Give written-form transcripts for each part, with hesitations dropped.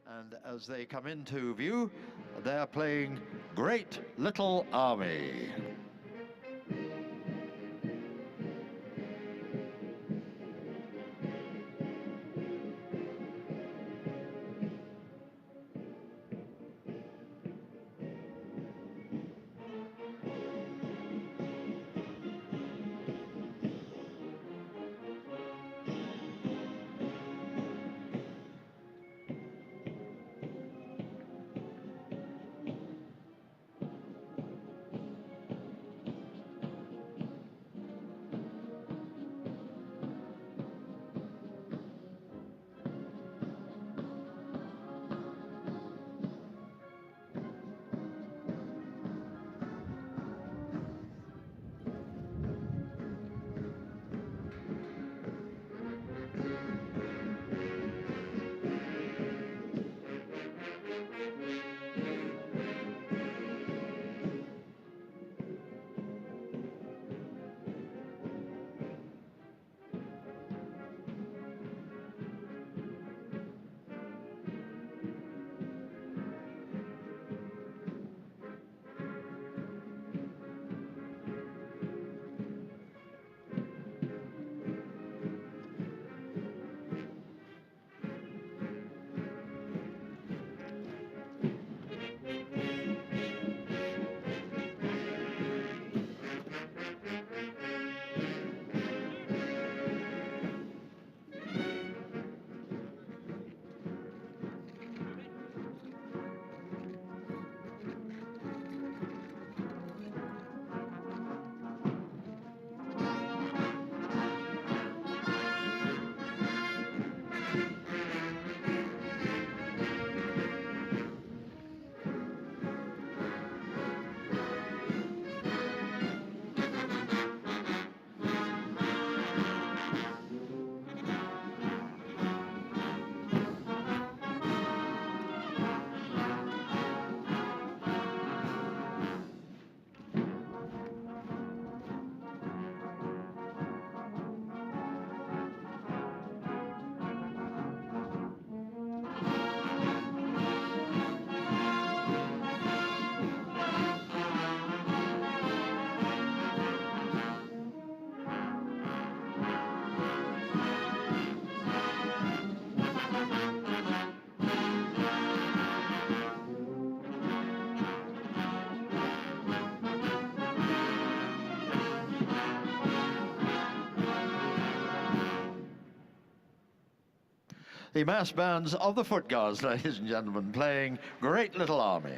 And as they come into view, they're playing Great Little Army. The mass bands of the Foot Guards, ladies and gentlemen, playing Great Little Army.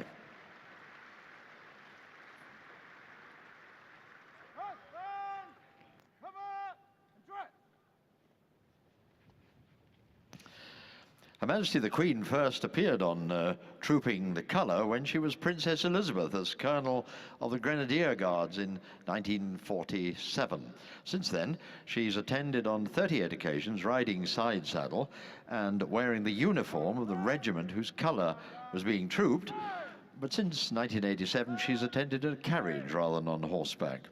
Her Majesty the Queen first appeared on Trooping the Colour when she was Princess Elizabeth as Colonel of the Grenadier Guards in 1947. Since then, she's attended on 38 occasions riding side saddle and wearing the uniform of the regiment whose colour was being trooped. But since 1987, she's attended in a carriage rather than on horseback.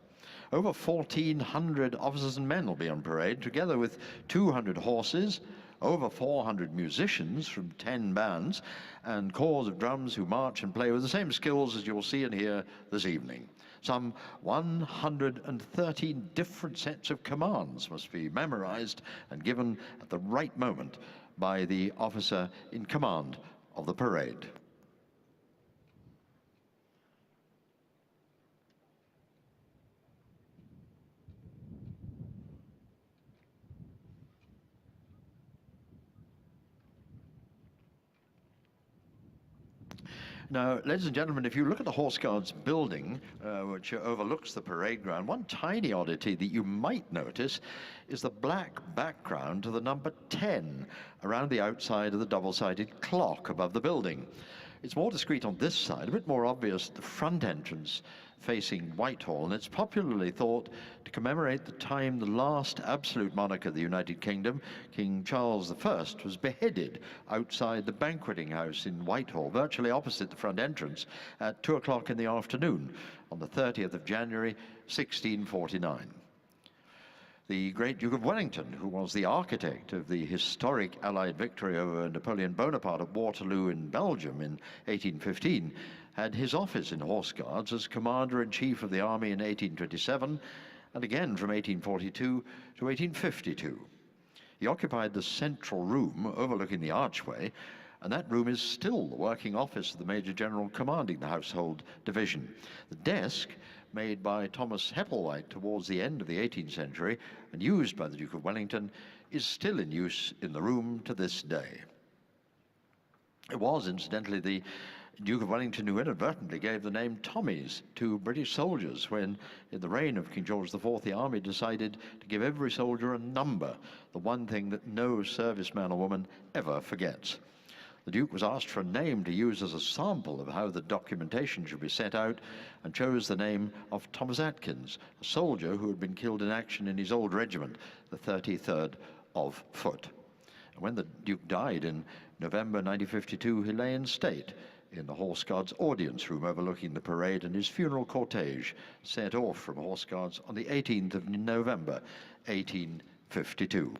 Over 1,400 officers and men will be on parade, together with 200 horses, over 400 musicians from 10 bands, and corps of drums who march and play with the same skills as you'll see and hear this evening. Some 113 different sets of commands must be memorized and given at the right moment by the officer in command of the parade. Now, ladies and gentlemen, if you look at the Horse Guards building, which overlooks the parade ground, one tiny oddity that you might notice is the black background to the number 10 around the outside of the double-sided clock above the building. It's more discreet on this side, a bit more obvious at the front entrance facing Whitehall, and it's popularly thought to commemorate the time the last absolute monarch of the United Kingdom, King Charles I, was beheaded outside the banqueting house in Whitehall, virtually opposite the front entrance, at 2 o'clock in the afternoon on the 30th of January, 1649. The great Duke of Wellington, who was the architect of the historic Allied victory over Napoleon Bonaparte at Waterloo in Belgium in 1815, had his office in Horse Guards as Commander-in-Chief of the Army in 1827, and again from 1842 to 1852. He occupied the central room overlooking the archway, and that room is still the working office of the Major General commanding the Household Division. The desk, made by Thomas Hepplewhite towards the end of the 18th century and used by the Duke of Wellington, is still in use in the room to this day. It was, incidentally, the Duke of Wellington who inadvertently gave the name Tommies to British soldiers when, in the reign of King George IV, the army decided to give every soldier a number, the one thing that no serviceman or woman ever forgets. The Duke was asked for a name to use as a sample of how the documentation should be set out, and chose the name of Thomas Atkins, a soldier who had been killed in action in his old regiment, the 33rd of Foot. And when the Duke died in November 1952, he lay in state in the Horse Guards audience room overlooking the parade, and his funeral cortege set off from Horse Guards on the 18th of November 1852.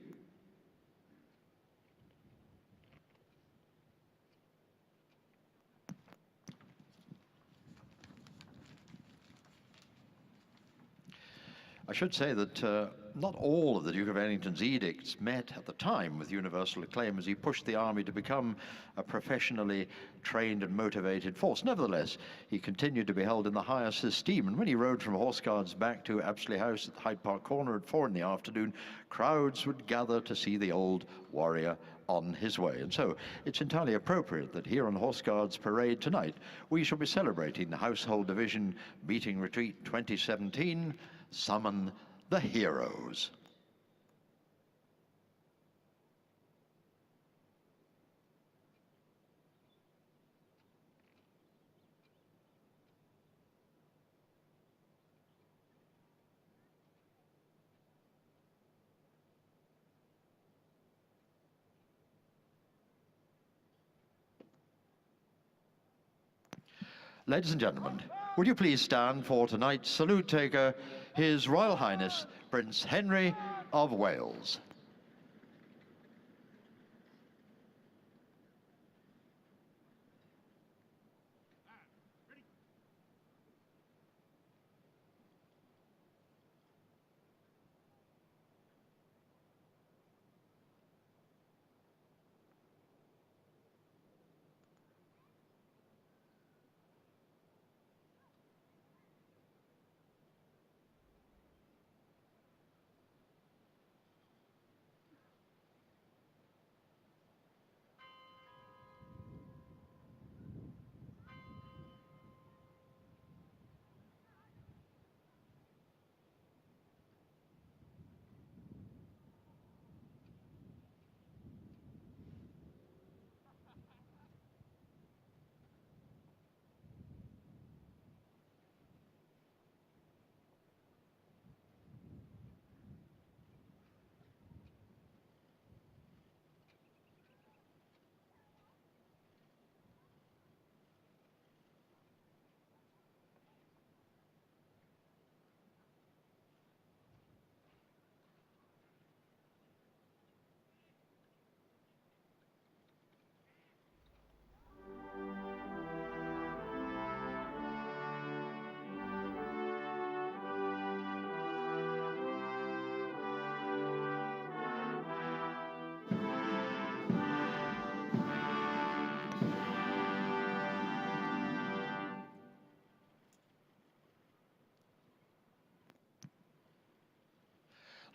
I should say that not all of the Duke of Wellington's edicts met at the time with universal acclaim as he pushed the army to become a professionally trained and motivated force. Nevertheless, he continued to be held in the highest esteem, and when he rode from Horse Guards back to Apsley House at Hyde Park Corner at 4 in the afternoon, crowds would gather to see the old warrior on his way. And so it's entirely appropriate that here on Horse Guards Parade tonight, we shall be celebrating the Household Division Beating Retreat 2017, Summon the Heroes. Ladies and gentlemen, would you please stand for tonight's salute taker, His Royal Highness Prince Henry of Wales.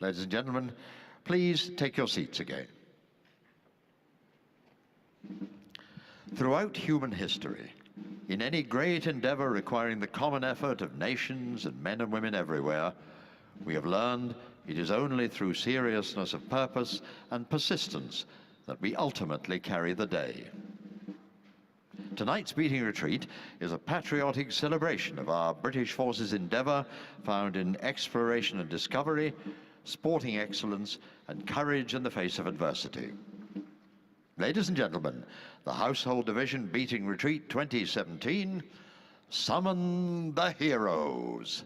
Ladies and gentlemen, please take your seats again. Throughout human history, in any great endeavor requiring the common effort of nations and men and women everywhere, we have learned it is only through seriousness of purpose and persistence that we ultimately carry the day. Tonight's beating retreat is a patriotic celebration of our British forces' endeavor found in exploration and discovery, sporting excellence, and courage in the face of adversity. Ladies and gentlemen, the Household Division Beating Retreat 2017, Summon the Heroes.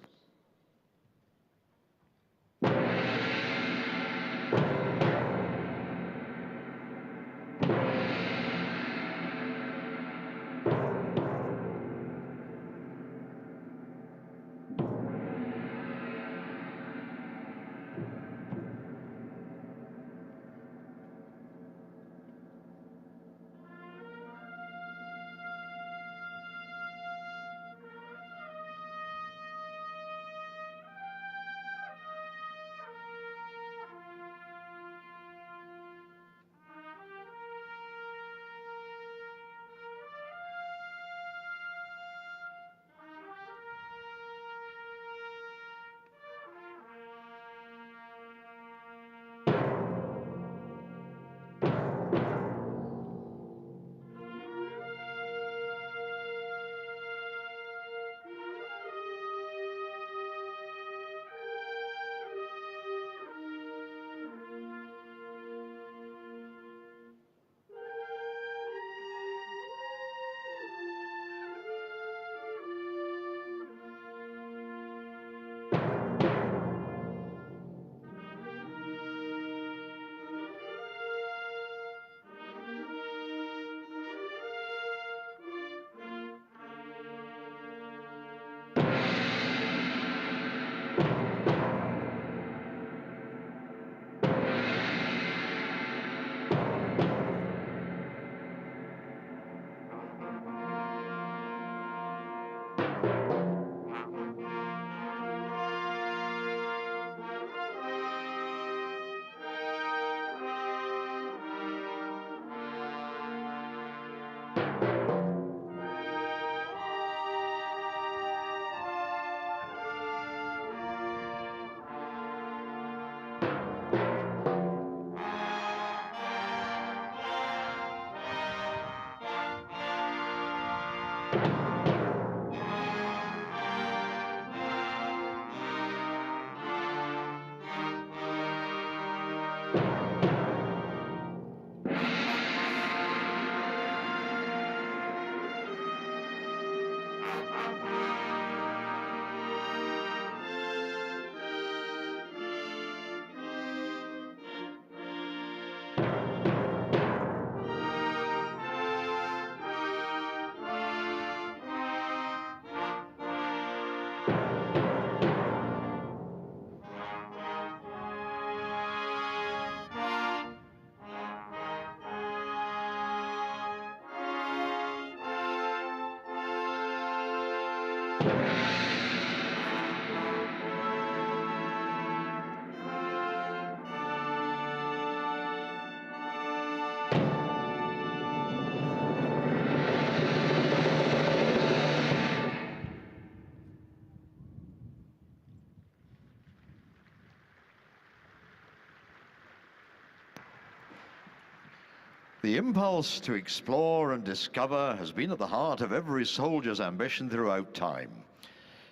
The impulse to explore and discover has been at the heart of every soldier's ambition throughout time.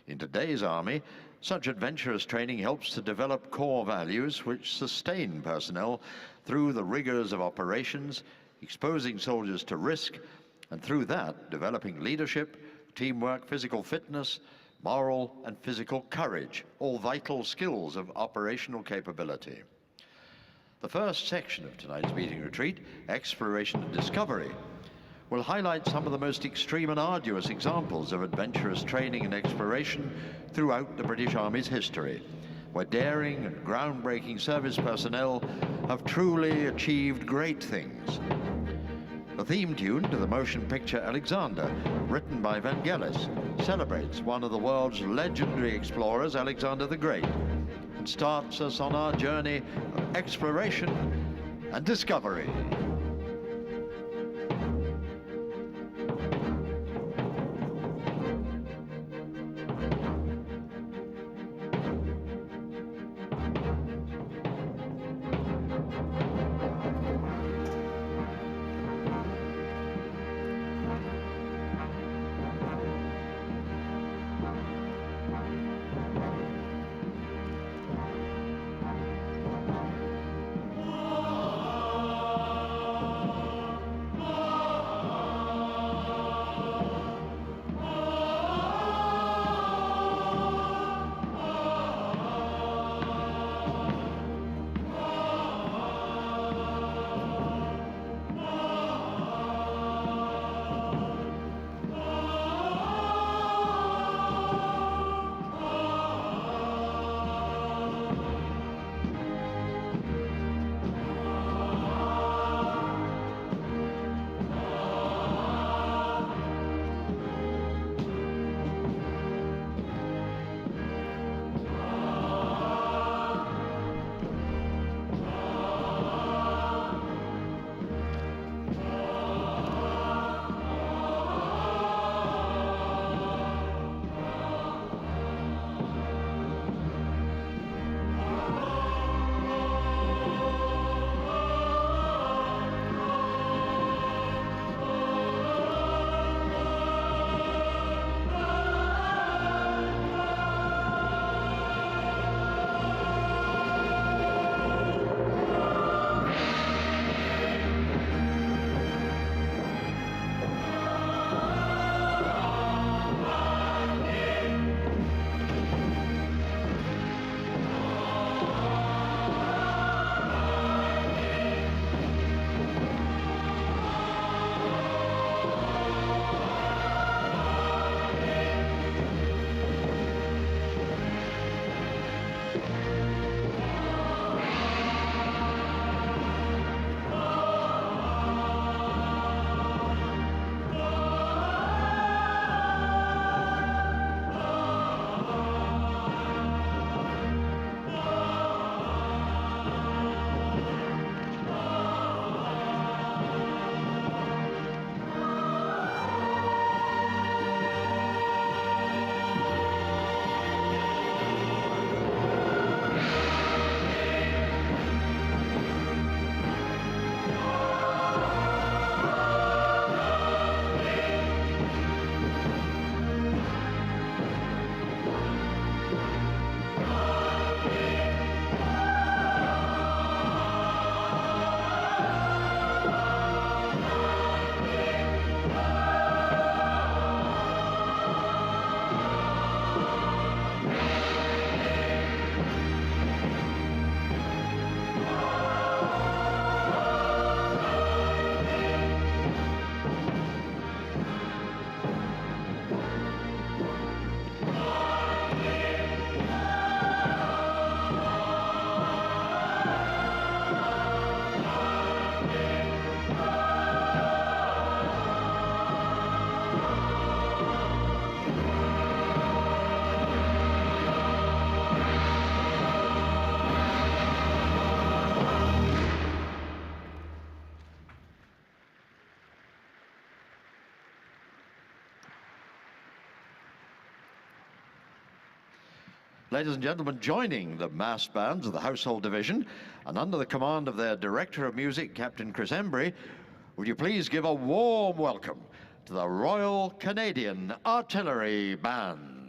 In today's Army, such adventurous training helps to develop core values which sustain personnel through the rigors of operations, exposing soldiers to risk, and through that, developing leadership, teamwork, physical fitness, moral and physical courage, all vital skills of operational capability. The first section of tonight's meeting retreat, Exploration and Discovery, will highlight some of the most extreme and arduous examples of adventurous training and exploration throughout the British Army's history, where daring and groundbreaking service personnel have truly achieved great things. The theme tune to the motion picture Alexander, written by Vangelis, celebrates one of the world's legendary explorers, Alexander the Great, and starts us on our journey of exploration and discovery. Ladies and gentlemen, joining the mass bands of the Household Division and under the command of their Director of Music, Captain Chris Embry, would you please give a warm welcome to the Royal Canadian Artillery Band.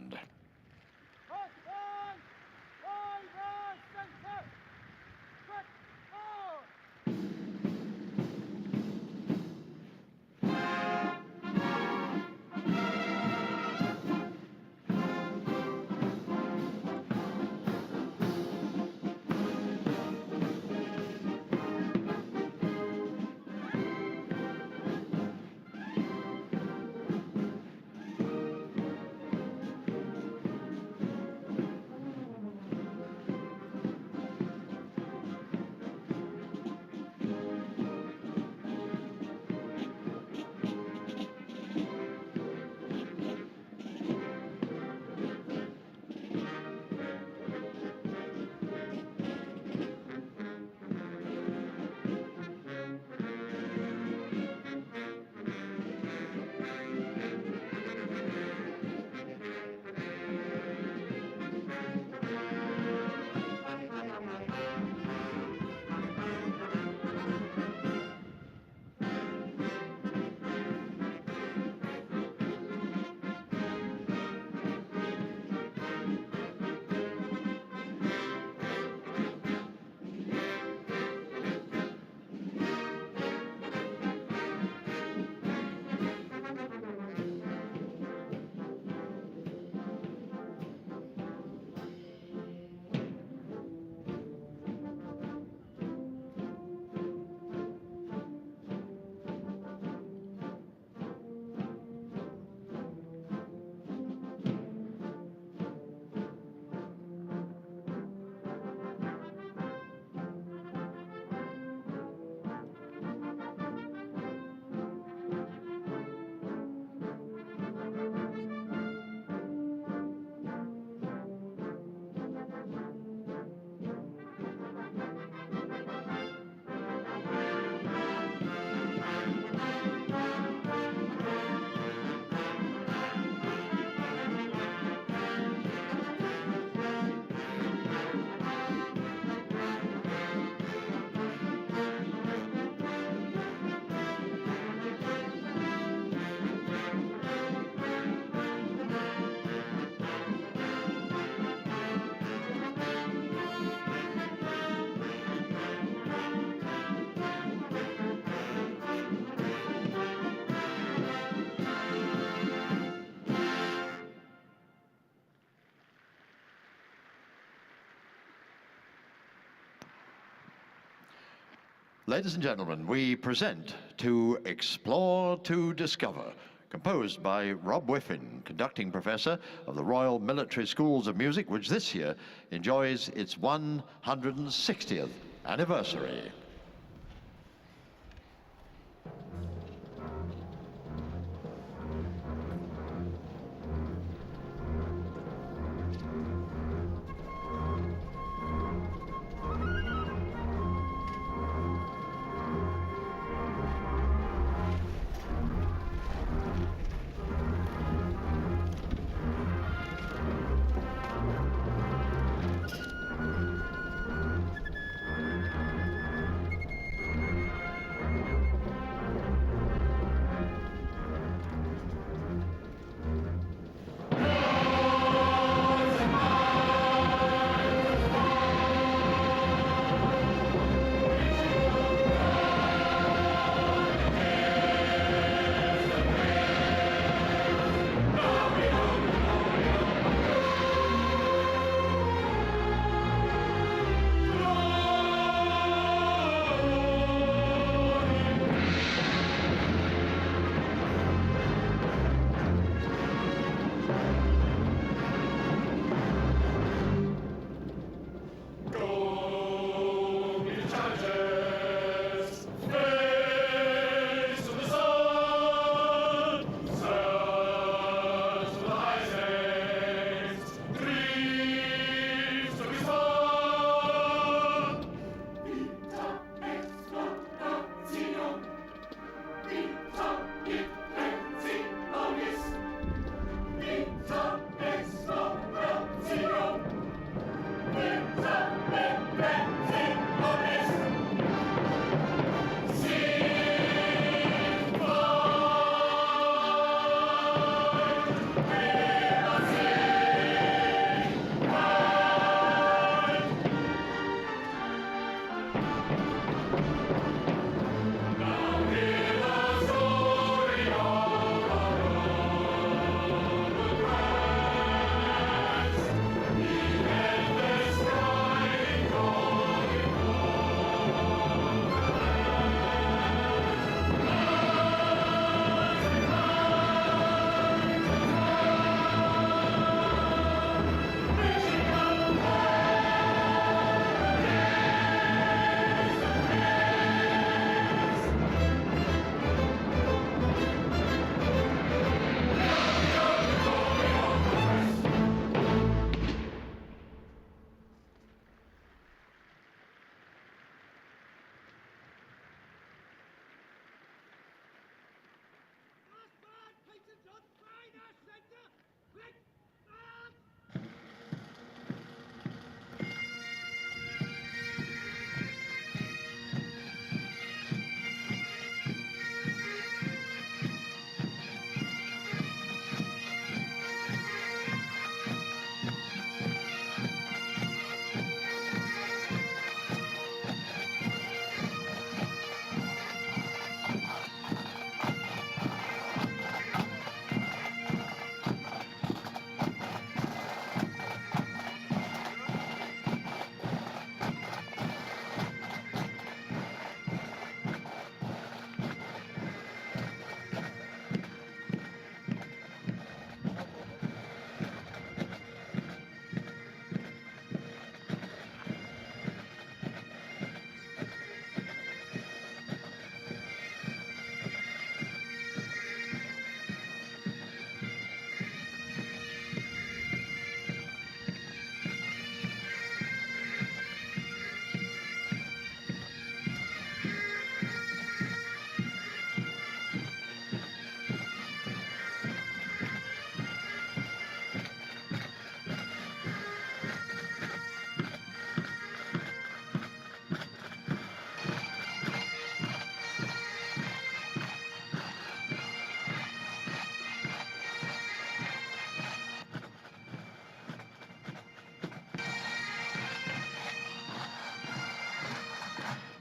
Ladies and gentlemen, we present To Explore to Discover, composed by Rob Whiffin, conducting professor of the Royal Military Schools of Music, which this year enjoys its 160th anniversary.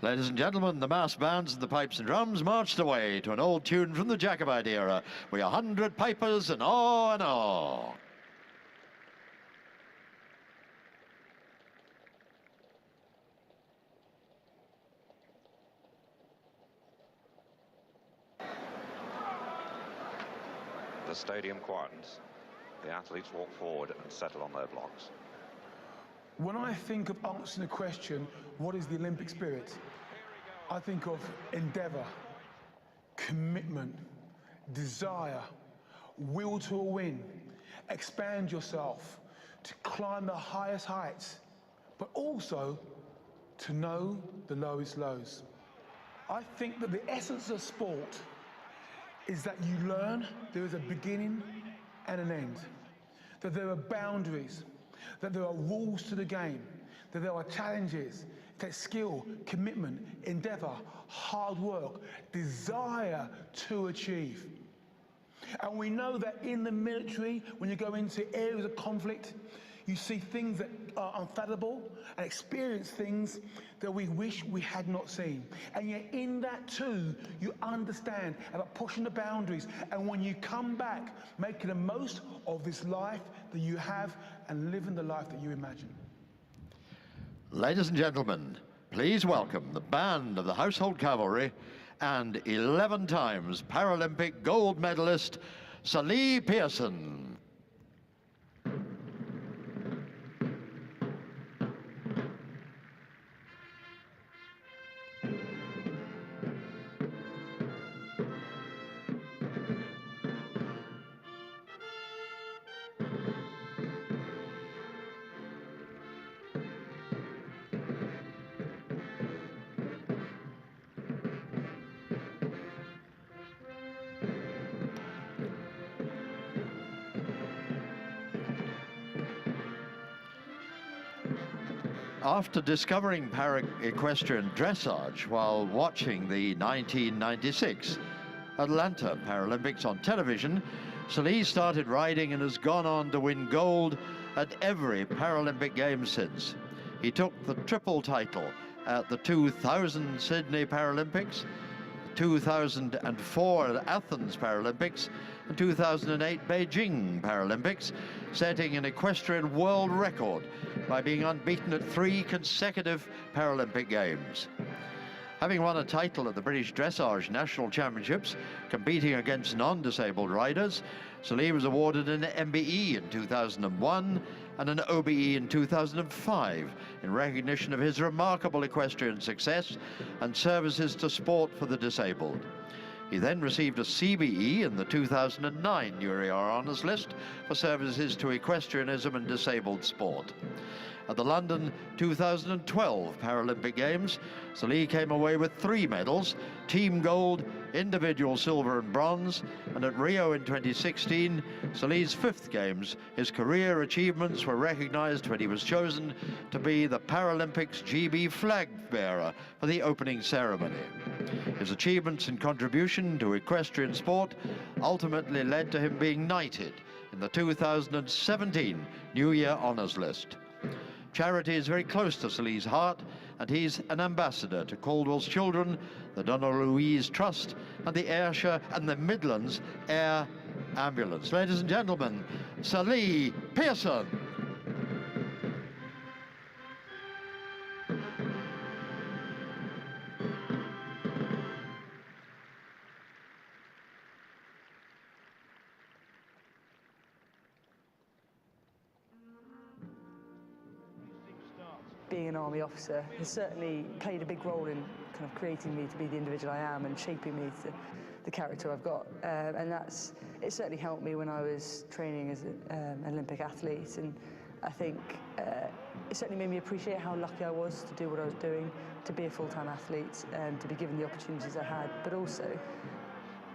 Ladies and gentlemen, the mass bands and the pipes and drums marched away to an old tune from the Jacobite era. We 100 pipers and awe and awe. The stadium quietens. The athletes walk forward and settle on their blocks. When I think of answering the question, what is the Olympic spirit? I think of endeavour, commitment, desire, will to a win, expand yourself, to climb the highest heights, but also to know the lowest lows. I think that the essence of sport is that you learn there is a beginning and an end, that there are boundaries, that there are rules to the game, that there are challenges. It takes skill, commitment, endeavour, hard work, desire to achieve. And we know that in the military, when you go into areas of conflict, you see things that are unfathomable and experience things that we wish we had not seen. And yet in that too, you understand about pushing the boundaries. And when you come back, making the most of this life that you have and living the life that you imagine. Ladies and gentlemen, please welcome the band of the Household Cavalry and 11 times Paralympic gold medalist, Sally Pearson. After discovering para-equestrian dressage while watching the 1996 Atlanta Paralympics on television, Sally started riding and has gone on to win gold at every Paralympic Games since. He took the triple title at the 2000 Sydney Paralympics, 2004 Athens Paralympics, and 2008 Beijing Paralympics, setting an equestrian world record by being unbeaten at 3 consecutive Paralympic Games. Having won a title at the British Dressage National Championships, competing against non-disabled riders, Sally was awarded an MBE in 2001 and an OBE in 2005 in recognition of his remarkable equestrian success and services to sport for the disabled. He then received a CBE in the 2009 Uriar Honours List for services to equestrianism and disabled sport. At the London 2012 Paralympic Games, Sally came away with 3 medals, team gold, individual silver and bronze, and at Rio in 2016, Sally's 5th Games, his career achievements were recognised when he was chosen to be the Paralympics GB flag bearer for the opening ceremony. His achievements and contribution to equestrian sport ultimately led to him being knighted in the 2017 New Year Honours List. Charity is very close to Sally's heart, and he's an ambassador to Caldwell's Children, the Donna Louise Trust, and the Ayrshire and the Midlands Air Ambulance. Ladies and gentlemen, Sally Pearson. Being an army officer has certainly played a big role in kind of creating me to be the individual I am and shaping me to the character I've got. And it certainly helped me when I was training as an Olympic athlete. And I think it certainly made me appreciate how lucky I was to do what I was doing, to be a full-time athlete and to be given the opportunities I had. But also,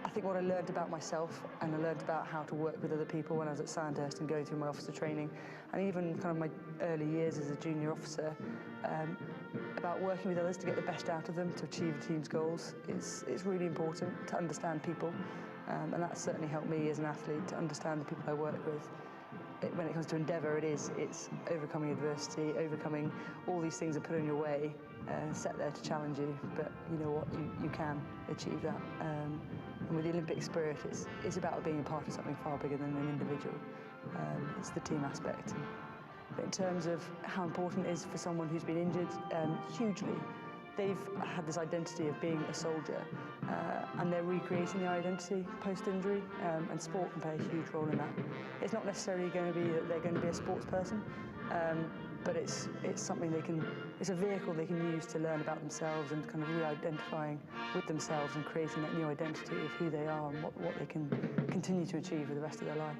I think what I learned about myself, and I learned about how to work with other people when I was at Sandhurst and going through my officer training, and even kind of my early years as a junior officer, about working with others to get the best out of them, to achieve a team's goals, is really important to understand people, and that's certainly helped me as an athlete to understand the people I work with. when it comes to endeavour, it's overcoming adversity, overcoming all these things that put in your way, set there to challenge you. But you know what, you can achieve that. And with the Olympic spirit, it's about being a part of something far bigger than an individual. It's the team aspect. But in terms of how important it is for someone who's been injured, hugely. They've had this identity of being a soldier, and they're recreating their identity post-injury, and sport can play a huge role in that. It's not necessarily going to be that they're going to be a sports person, but it's something it's a vehicle they can use to learn about themselves and kind of re-identifying with themselves and creating that new identity of who they are and what they can continue to achieve for the rest of their life.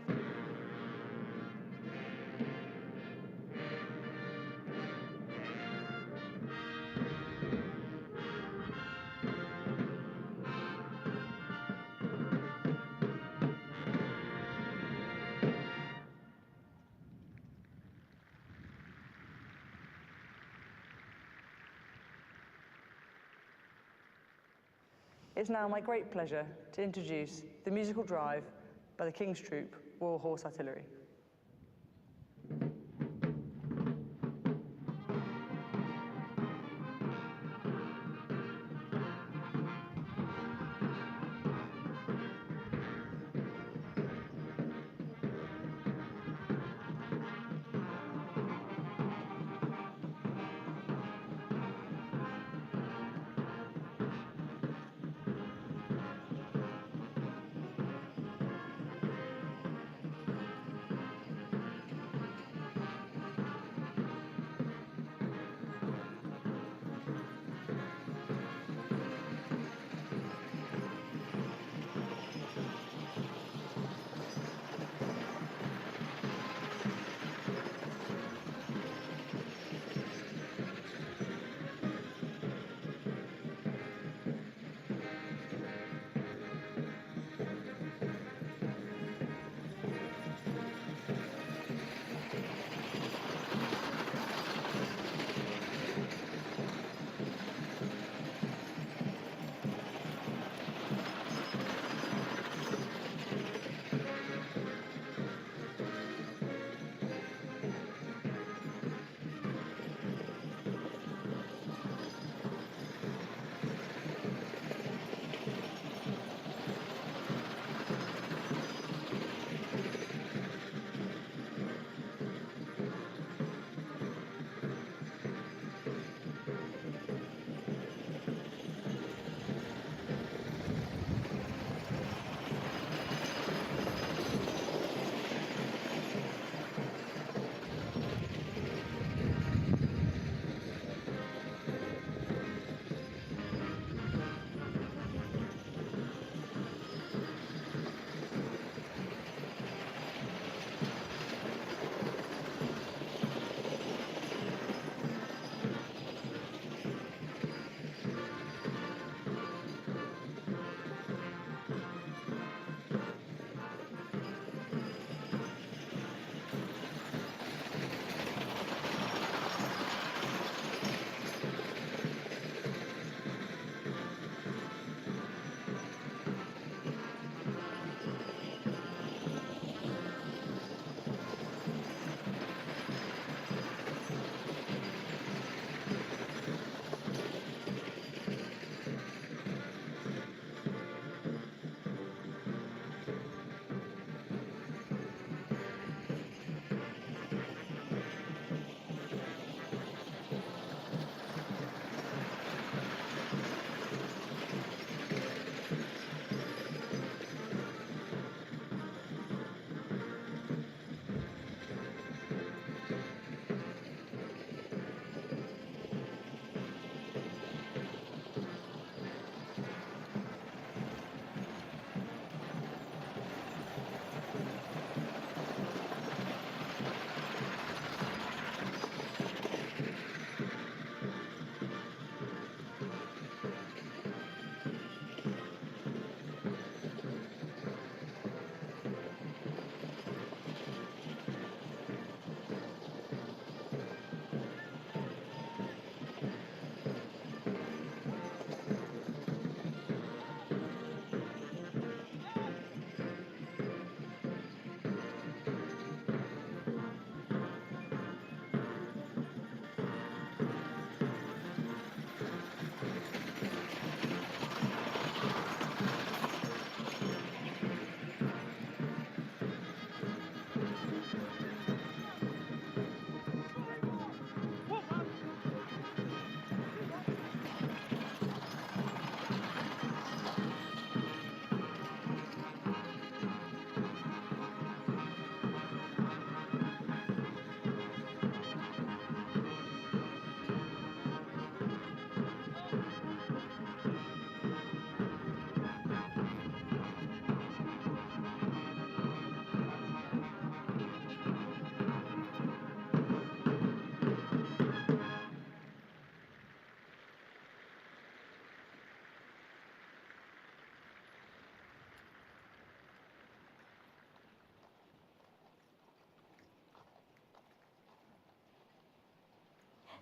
It's now my great pleasure to introduce the musical drive by the King's Troop Royal Horse Artillery.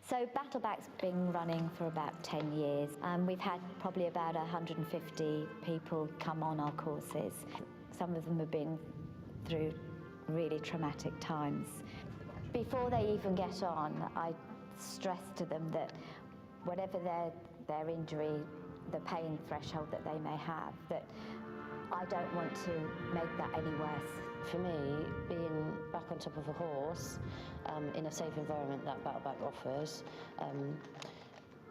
So Battleback's been running for about 10 years. We've had probably about 150 people come on our courses. Some of them have been through really traumatic times. Before they even get on, I stress to them that whatever their injury, the pain threshold that they may have, that I don't want to make that any worse. For me, being back on top of a horse in a safe environment that Battleback offers,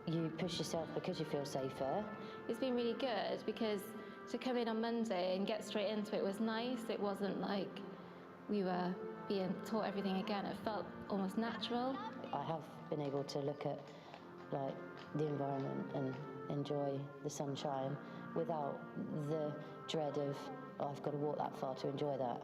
you push yourself because you feel safer. It's been really good because to come in on Monday and get straight into it was nice. It wasn't like we were being taught everything again. It felt almost natural. I have been able to look at like the environment and enjoy the sunshine without the dread of, oh, I've got to walk that far to enjoy that.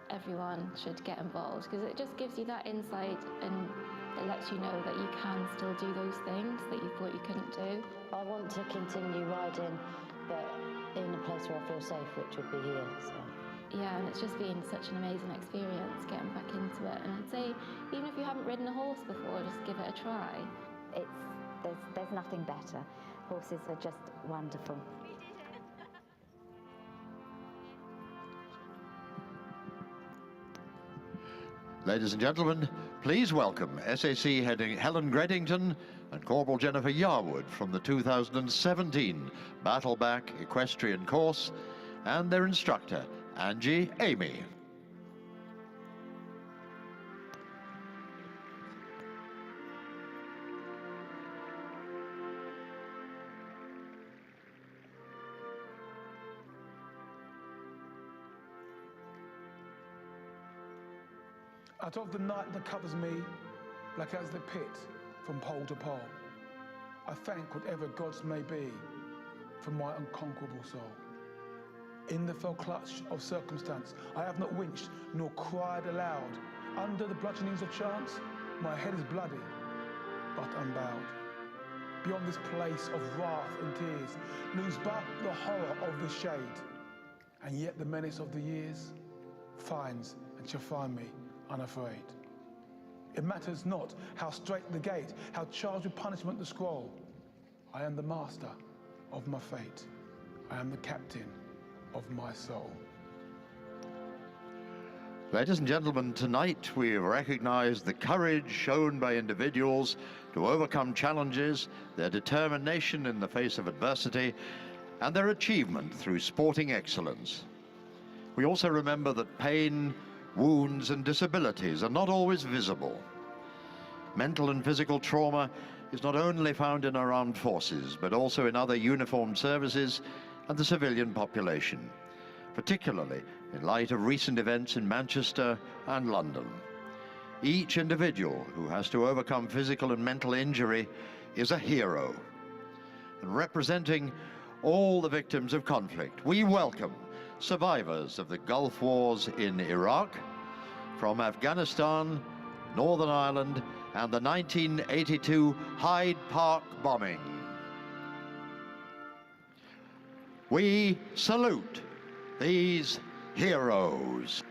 Everyone should get involved because it just gives you that insight and it lets you know that you can still do those things that you thought you couldn't do. I want to continue riding, but in a place where I feel safe, which would be here. So. Yeah, and it's just been such an amazing experience getting back into it. And I'd say, even if you haven't ridden a horse before, just give it a try. There's nothing better. Horses are just wonderful. Ladies and gentlemen, please welcome SAC heading Helen Greddington and Corporal Jennifer Yarwood from the 2017 Battleback Equestrian Course and their instructor, Angie Amy. Out of the night that covers me, black as the pit from pole to pole, I thank whatever gods may be for my unconquerable soul. In the fell clutch of circumstance, I have not winced nor cried aloud. Under the bludgeonings of chance, my head is bloody, but unbowed. Beyond this place of wrath and tears, looms but the horror of the shade, and yet the menace of the years finds and shall find me unafraid. It matters not how strait the gate, how charged with punishment the scroll. I am the master of my fate. I am the captain of my soul. Ladies and gentlemen, tonight we have recognized the courage shown by individuals to overcome challenges, their determination in the face of adversity, and their achievement through sporting excellence. We also remember that pain, wounds and disabilities are not always visible. Mental and physical trauma is not only found in our armed forces, but also in other uniformed services and the civilian population, particularly in light of recent events in Manchester and London. Each individual who has to overcome physical and mental injury is a hero. And representing all the victims of conflict, we welcome survivors of the Gulf Wars in Iraq, from Afghanistan, Northern Ireland, and the 1982 Hyde Park bombing. We salute these heroes.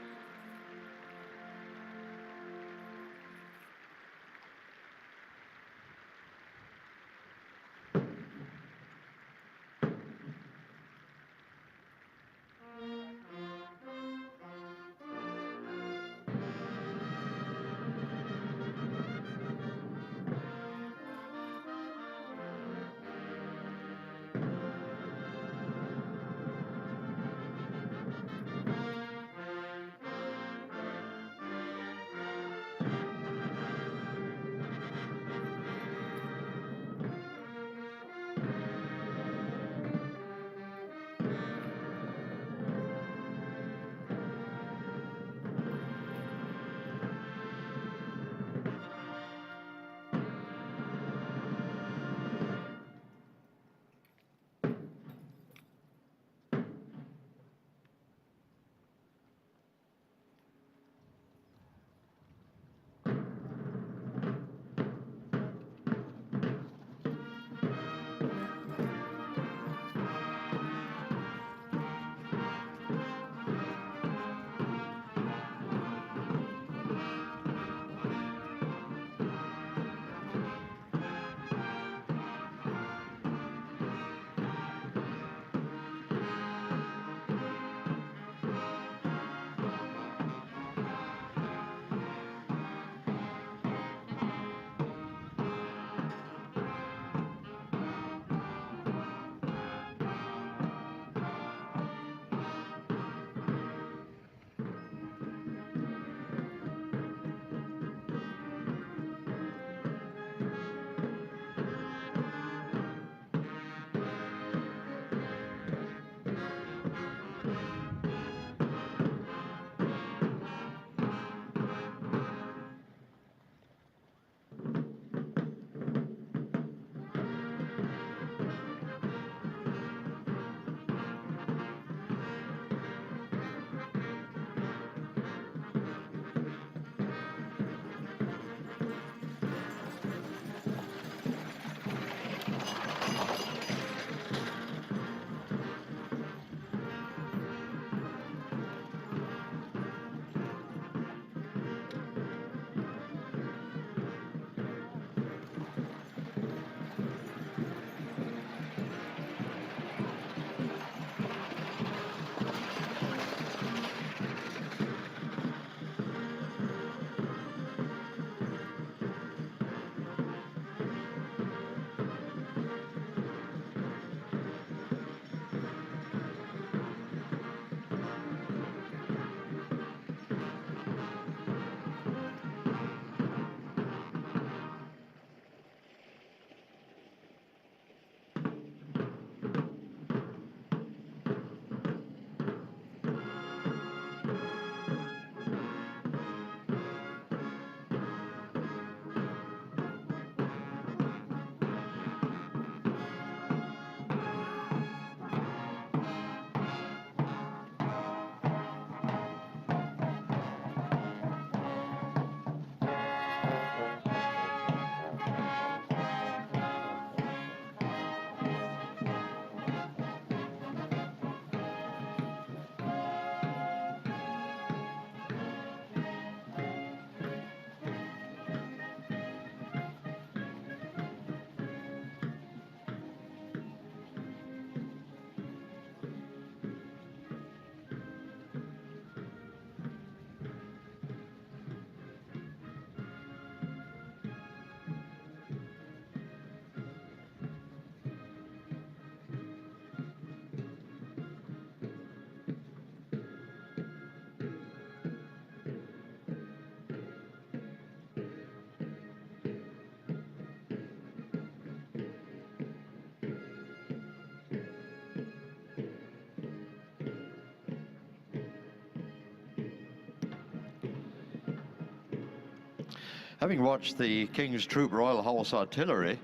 Having watched the King's Troop Royal Horse Artillery,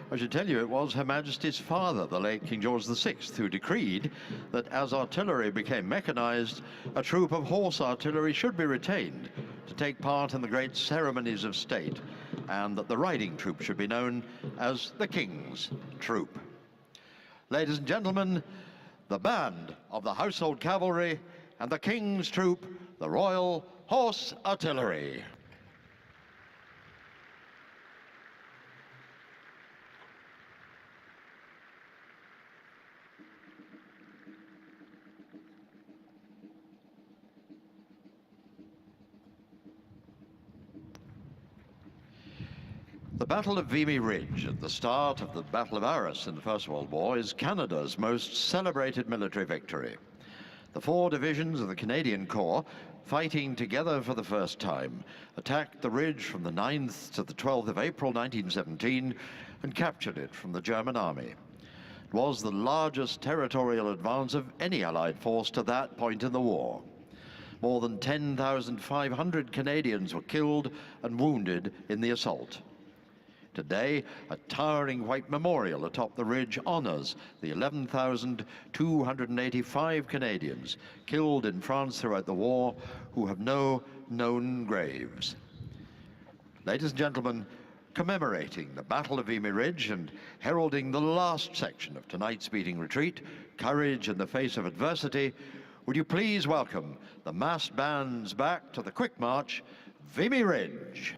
I should tell you it was Her Majesty's father, the late King George VI, who decreed that as artillery became mechanized, a troop of horse artillery should be retained to take part in the great ceremonies of state, and that the riding troop should be known as the King's Troop. Ladies and gentlemen, the band of the Household Cavalry and the King's Troop, the Royal Horse Artillery. The Battle of Vimy Ridge, at the start of the Battle of Arras in the First World War, is Canada's most celebrated military victory. The 4 divisions of the Canadian Corps, fighting together for the first time, attacked the ridge from the 9th to the 12th of April 1917 and captured it from the German army. It was the largest territorial advance of any Allied force to that point in the war. More than 10,500 Canadians were killed and wounded in the assault. Today, a towering white memorial atop the ridge honors the 11,285 Canadians killed in France throughout the war who have no known graves. Ladies and gentlemen, commemorating the Battle of Vimy Ridge and heralding the last section of tonight's beating retreat, Courage in the Face of Adversity, would you please welcome the massed bands back to the quick march, Vimy Ridge.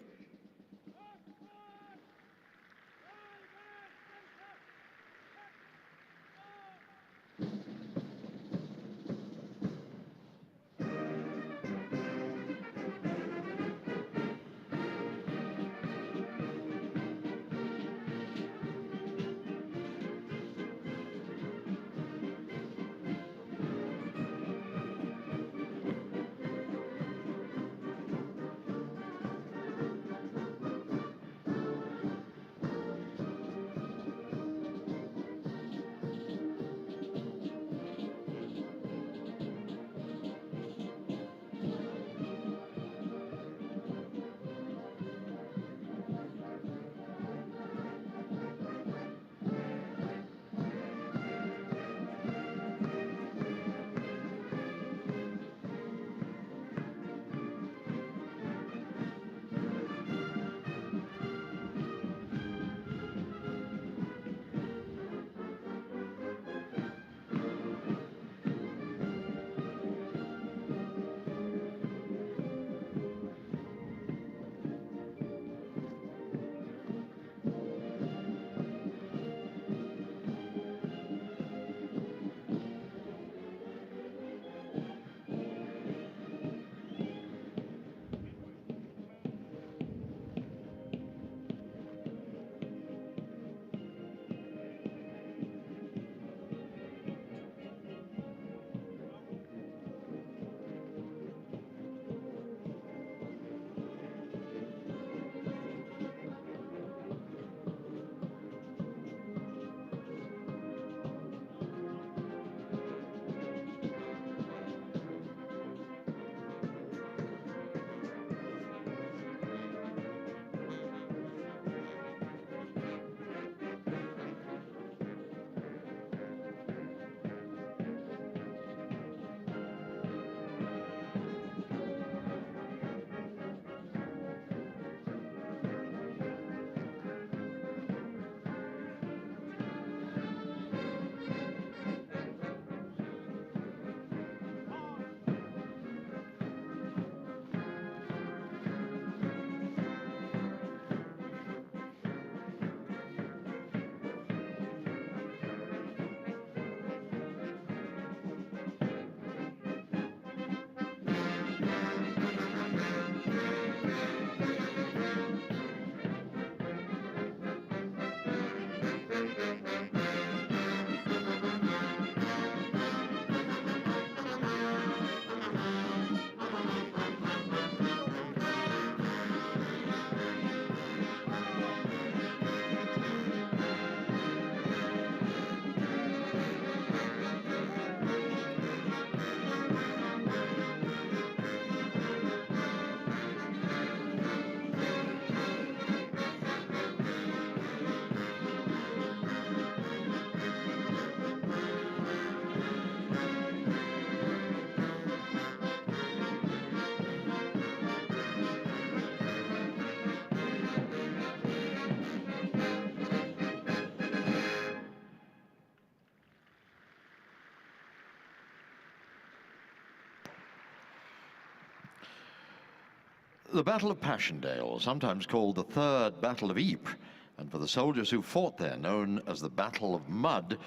The Battle of Passchendaele, sometimes called the Third Battle of Ypres, and for the soldiers who fought there known as the Battle of Mud,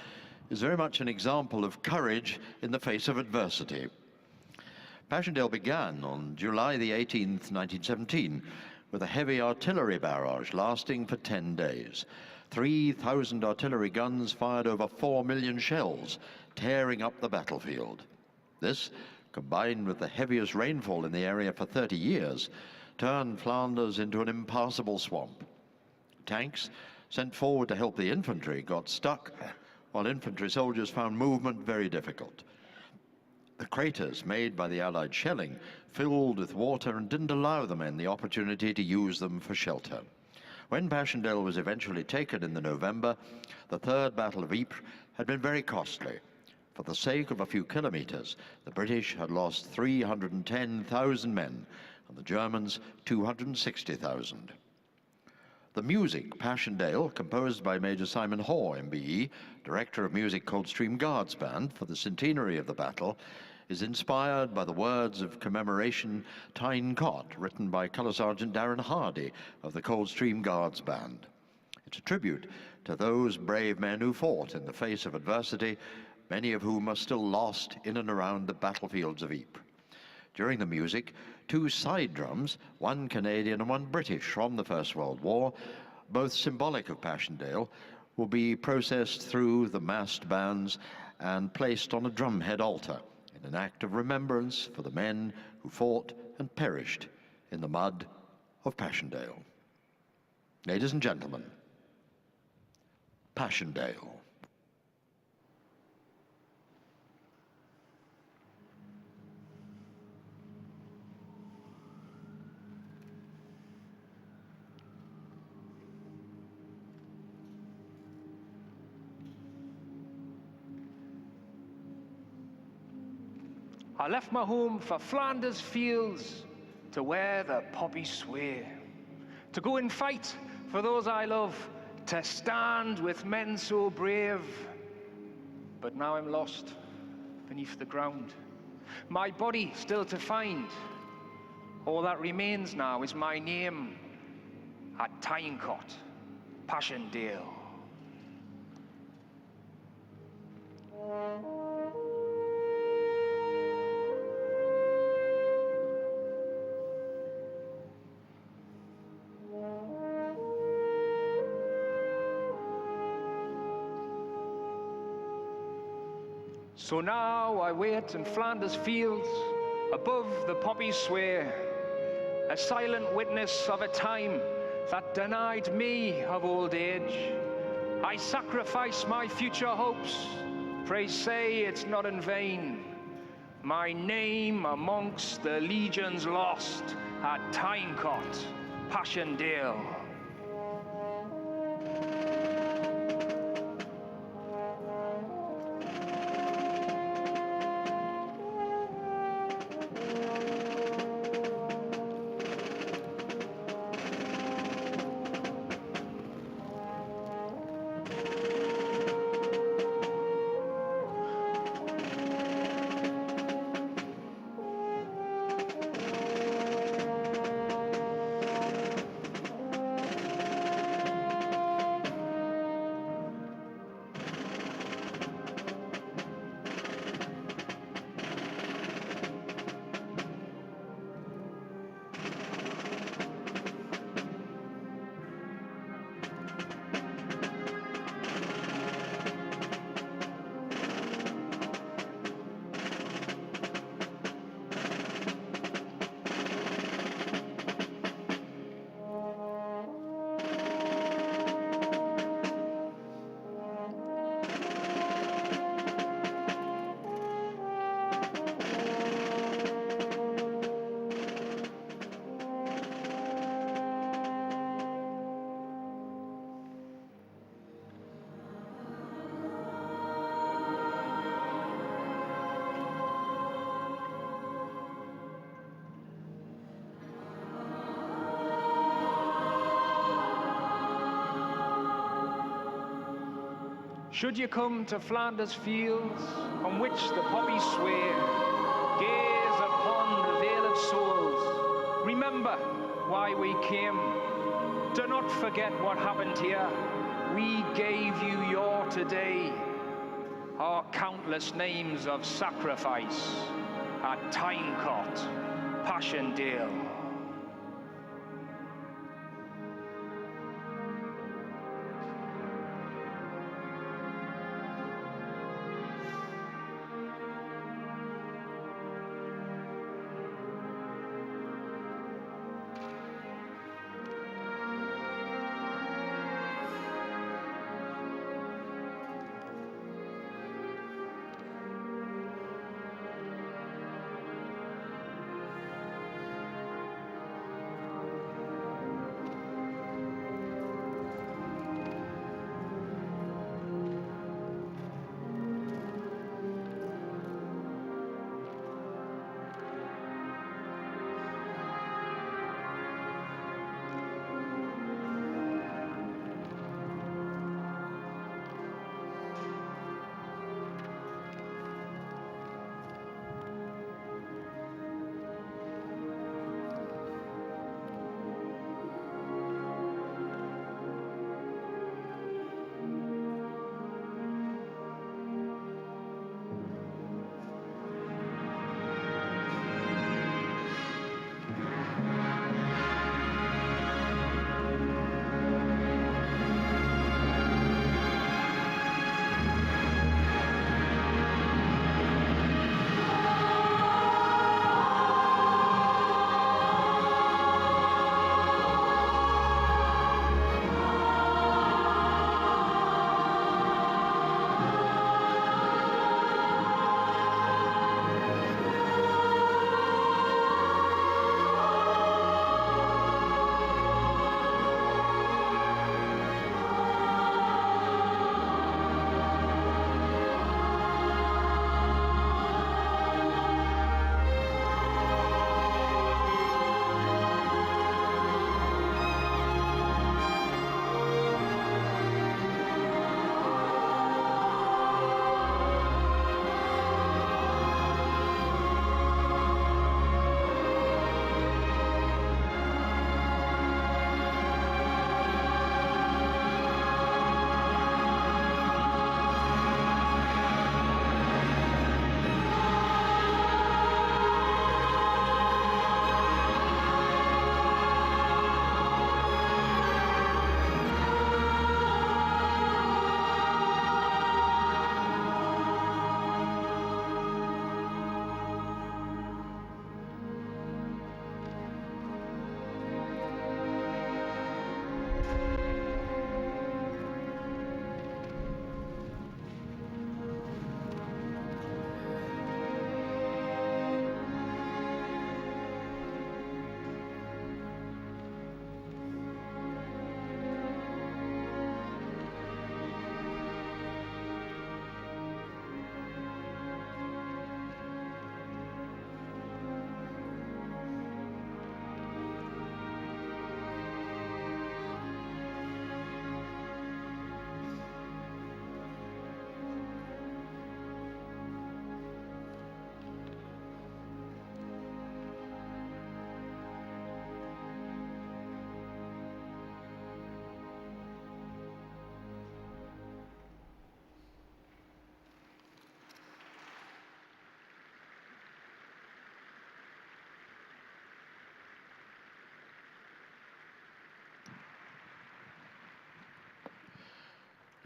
is very much an example of courage in the face of adversity. Passchendaele began on July the 18th, 1917, with a heavy artillery barrage lasting for 10 days. 3,000 artillery guns fired over 4 million shells, tearing up the battlefield. This, combined with the heaviest rainfall in the area for 30 years, turned Flanders into an impassable swamp. Tanks sent forward to help the infantry got stuck, while infantry soldiers found movement very difficult. The craters made by the Allied shelling filled with water and didn't allow the men the opportunity to use them for shelter. When Passchendaele was eventually taken in November, the Third Battle of Ypres had been very costly. For the sake of a few kilometers, the British had lost 310,000 men and the Germans 260,000. The music, Passchendaele, composed by Major Simon Hoare, MBE, director of music Coldstream Guards Band for the centenary of the battle, is inspired by the words of commemoration Tyne Cot, written by Colour Sergeant Darren Hardy of the Coldstream Guards Band. It's a tribute to those brave men who fought in the face of adversity, many of whom are still lost in and around the battlefields of Ypres. During the music, 2 side drums, one Canadian and one British from the First World War, both symbolic of Passchendaele, will be processed through the massed bands and placed on a drumhead altar in an act of remembrance for the men who fought and perished in the mud of Passchendaele. Ladies and gentlemen, Passchendaele. I left my home for Flanders fields to where the poppies sway, to go and fight for those I love, to stand with men so brave. But now I'm lost beneath the ground, my body still to find. All that remains now is my name at Tyne Cot, Passchendaele. So now I wait in Flanders fields, above the poppies sway, a silent witness of a time that denied me of old age. I sacrifice my future hopes, pray say it's not in vain. My name amongst the legions lost at Tyne Cot, Passchendaele. Should you come to Flanders fields on which the poppies sway, gaze upon the vale of souls, Remember why we came. Do not forget what happened here. We gave you your today. Our countless names of sacrifice at Tynecott, Passchendaele.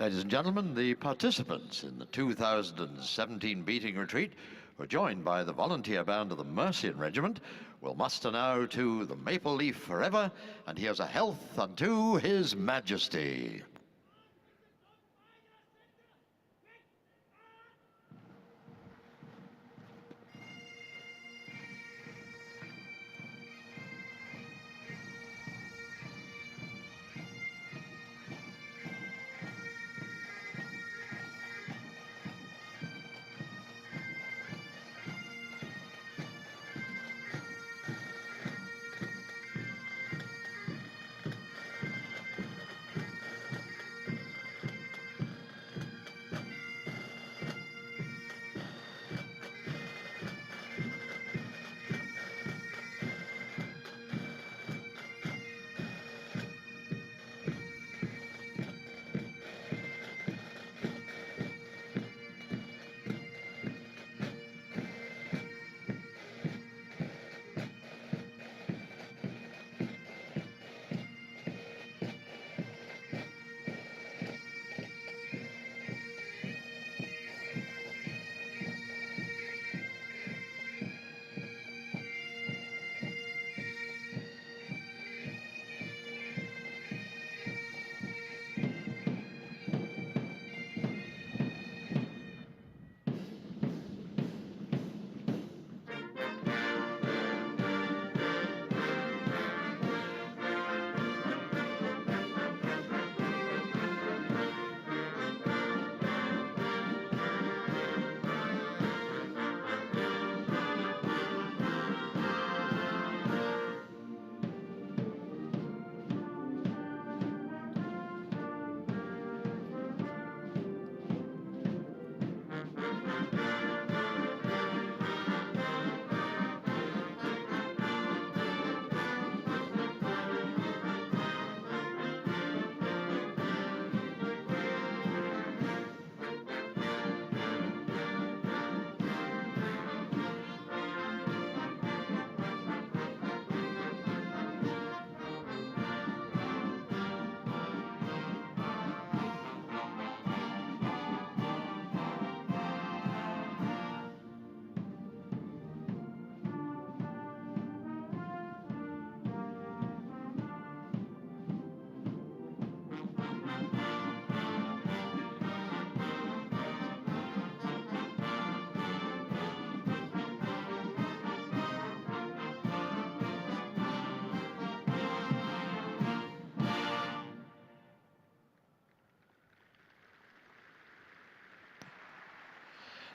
Ladies and gentlemen, the participants in the 2017 beating retreat were joined by the volunteer band of the Mercian Regiment will muster now to the Maple Leaf Forever, and here's a health unto His Majesty.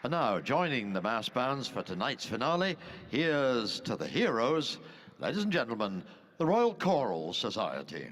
And now, joining the mass bands for tonight's finale, here's to the heroes, ladies and gentlemen, the Royal Choral Society.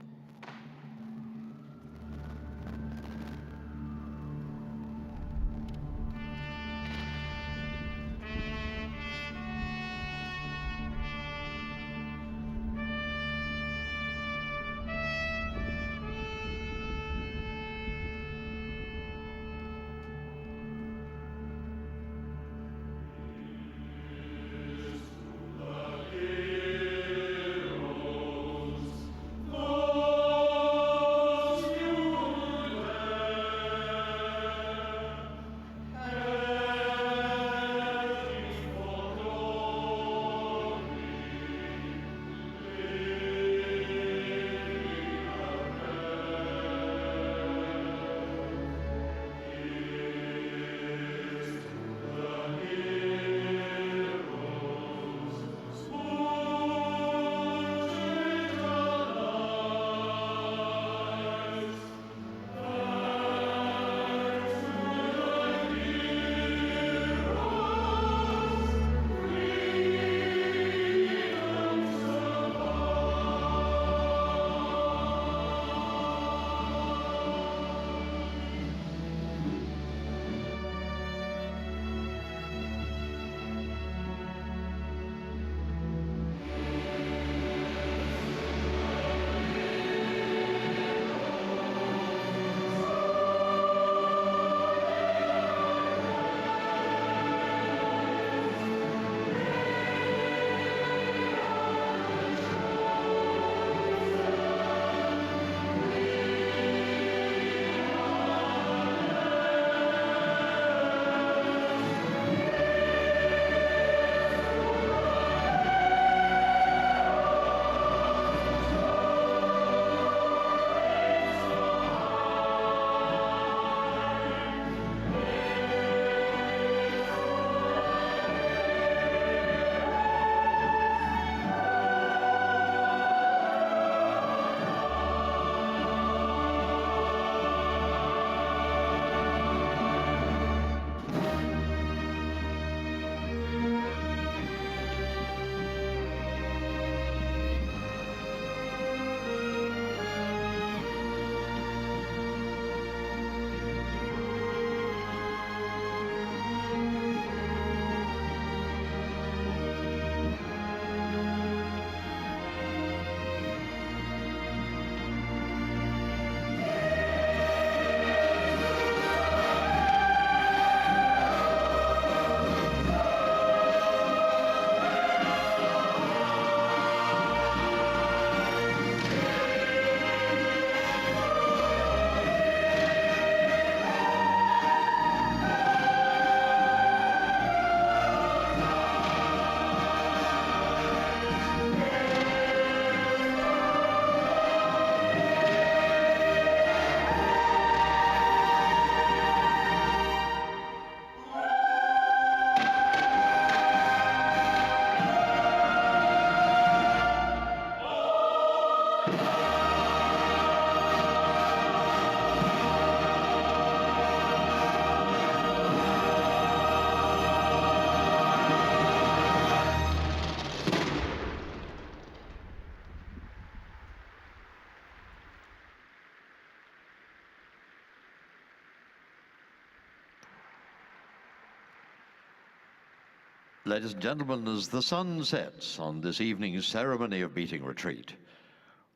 Ladies and gentlemen, as the sun sets on this evening's ceremony of beating retreat,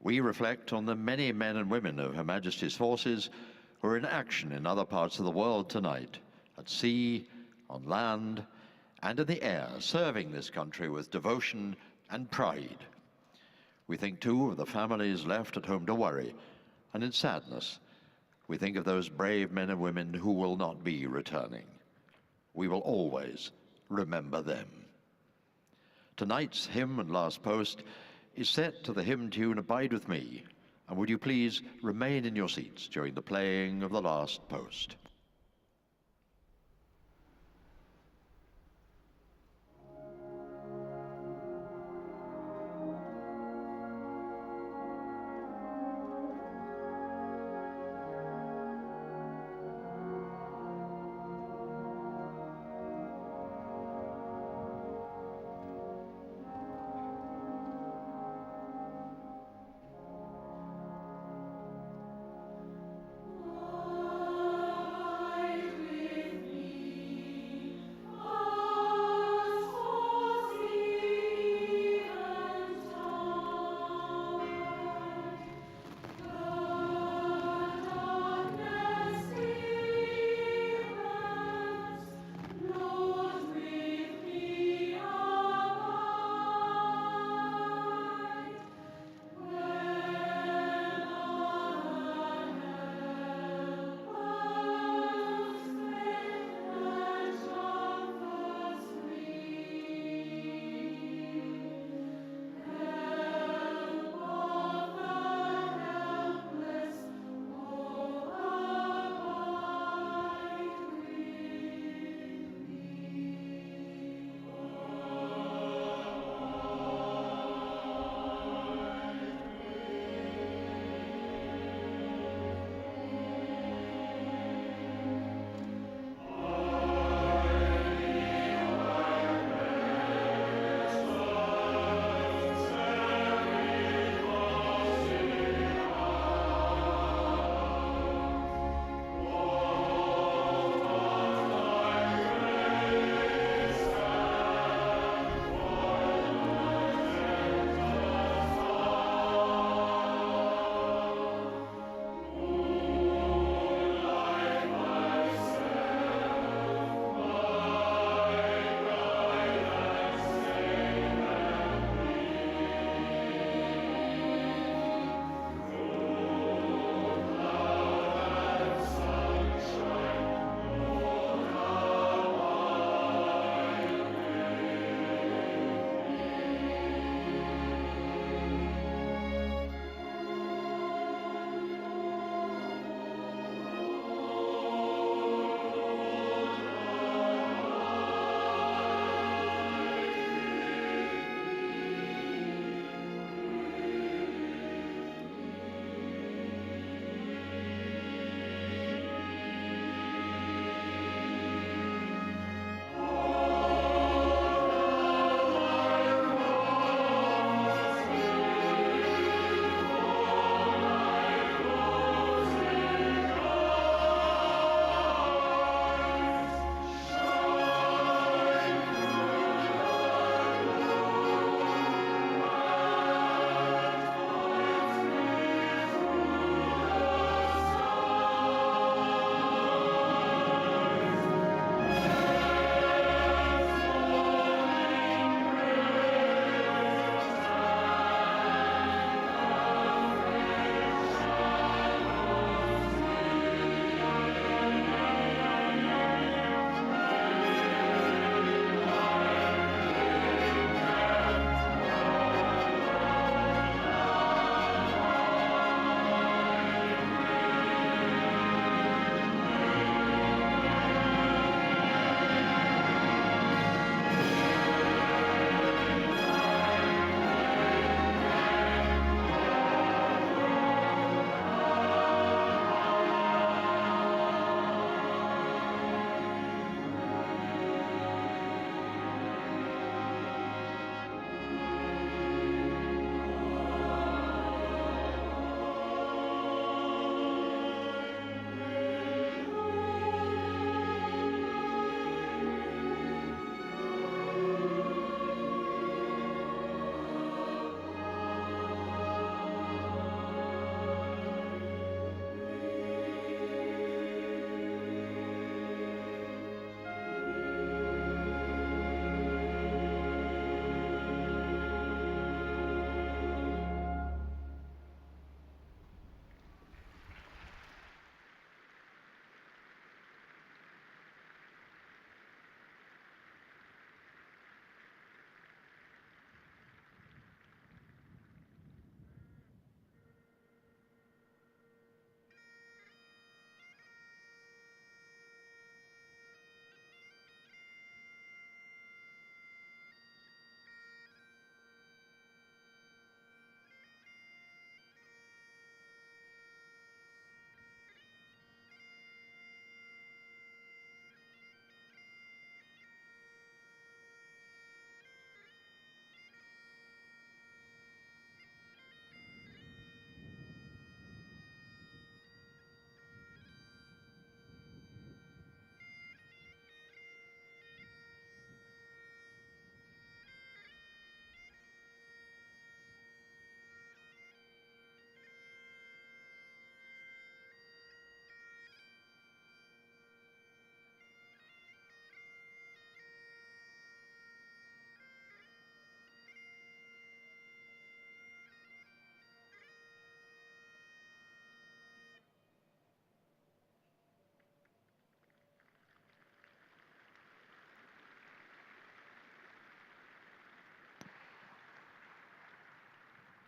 we reflect on the many men and women of Her Majesty's forces who are in action in other parts of the world tonight, at sea, on land, and in the air, serving this country with devotion and pride. We think, too, of the families left at home to worry, and in sadness, we think of those brave men and women who will not be returning. We will always remember them. Tonight's hymn and last post is set to the hymn tune Abide With Me, and would you please remain in your seats during the playing of the last post.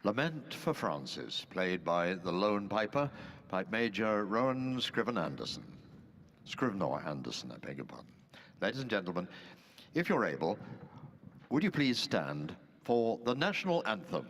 Lament for Francis, played by the lone piper, Pipe Major Rowan Scrivener Anderson, I beg your pardon. Ladies and gentlemen, if you're able, would you please stand for the national anthem?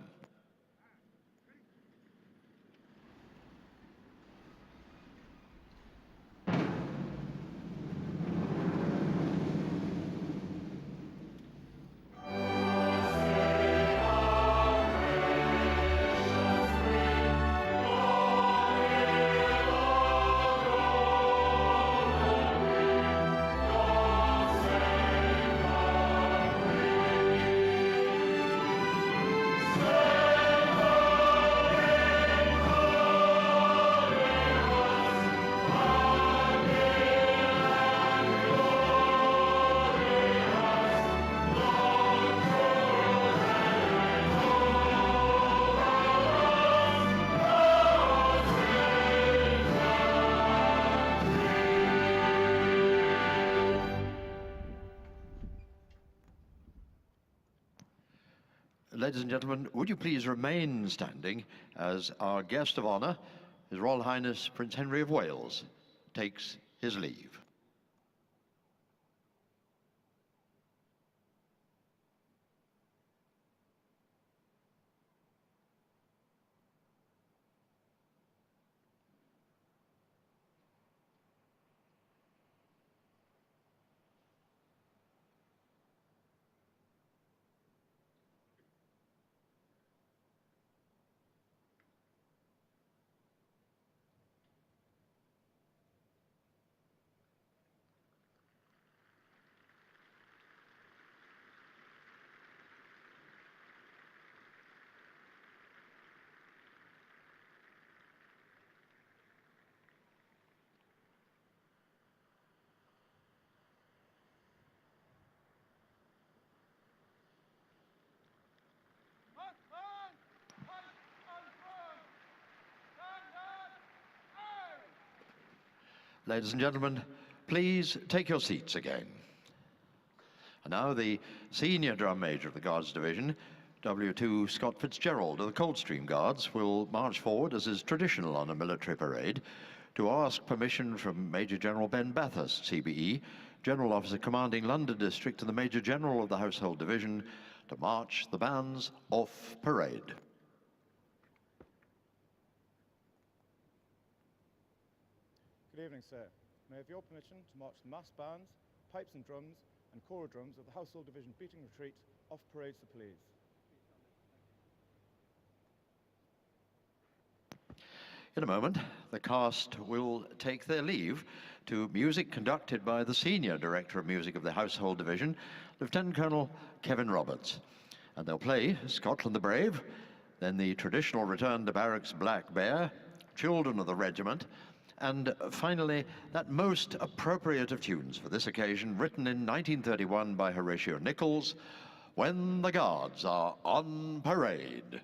Ladies and gentlemen, would you please remain standing as our guest of honor, His Royal Highness Prince Henry of Wales, takes his leave. Ladies and gentlemen, please take your seats again. And now the Senior Drum Major of the Guards Division, W2 Scott Fitzgerald of the Coldstream Guards, will march forward, as is traditional on a military parade, to ask permission from Major General Ben Bathurst, CBE, General Officer Commanding London District, and the Major General of the Household Division, to march the bands off parade. Good evening, sir. May I have your permission to march the mass bands, pipes and drums, and choral drums of the Household Division beating retreat off parade, so please. In a moment, the cast will take their leave to music conducted by the Senior Director of Music of the Household Division, Lieutenant Colonel Kevin Roberts. And they'll play Scotland the Brave, then the traditional Return to Barracks Black Bear, Children of the Regiment, and finally, that most appropriate of tunes for this occasion, written in 1931 by Horatio Nichols, When the Guards Are on Parade.